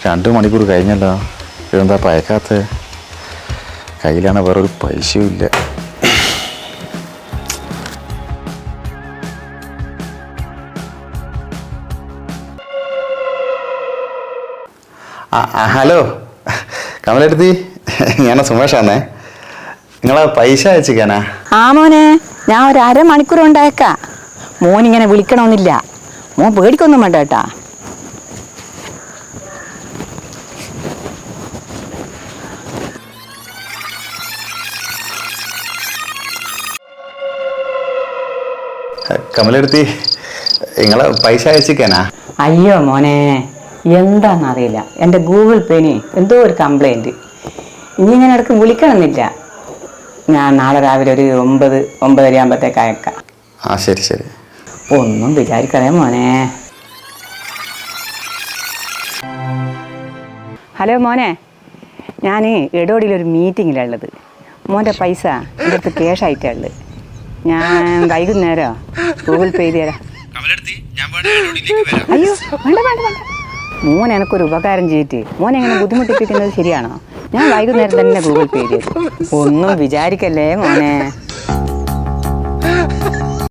2 മണിക്കൂർ കഴിഞ്ഞല്ലോ. ഇതെന്താ പയക്കാത്ത? കയ്യിലാണ് വേറൊരു പൈസയും ഇല്ല. ഹലോ കമലെടുത്തി, ഞാൻ സുമേഷാന്നേ. നിങ്ങളെ പൈസ അയച്ചിക്കാനാ? ആ മോനെ, ഞാൻ ഒരു അരമണിക്കൂർ ഉണ്ടായേക്കാം. മോനിങ്ങനെ വിളിക്കണമെന്നില്ല. മോൻ പേടിക്കൊന്നും വേണ്ട കേട്ടാ. കമലെടുത്തി, നിങ്ങളെ പൈസ അയച്ചിക്കാനാ? അയ്യോ മോനെ, എന്താണെന്നറിയില്ല, എൻ്റെ ഗൂഗിൾ പേന് എന്തോ ഒരു കംപ്ലൈൻറ്റ്. ഇനി ഇങ്ങനെ ഇടയ്ക്ക് വിളിക്കണമെന്നില്ല. ഞാൻ നാളെ രാവിലെ ഒരു 9-9:30 ആകുമ്പോഴത്തേക്ക് അയക്കാം. ആ ശരി ശരി. ഒന്നും വിചാരിക്കണേ മോനെ. ഹലോ മോനെ, ഞാൻ എടോടിയിലൊരു മീറ്റിങ്ങിലുള്ളത്. മോൻ്റെ പൈസ എൻ്റെ അടുത്ത് ക്യാഷ് ആയിട്ടാണ് ഉള്ളത്. ഞാൻ വൈകുന്നേരം ഗൂഗിൾ പേ ചെയ്ത് തരാം. അയ്യോ വേണ്ട വേണ്ട വേണ്ട. മോൻ എനിക്കൊരു ഉപകാരം ചെയ്തിട്ട് മോൻ എങ്ങനെ ബുദ്ധിമുട്ടിപ്പിക്കുന്നത് ശരിയാണോ? ഞാൻ വൈകുന്നേരം തന്നെ ഗൂഗിൾ പേ ചെയ്തു. ഒന്നും വിചാരിക്കല്ലേ മോനെ.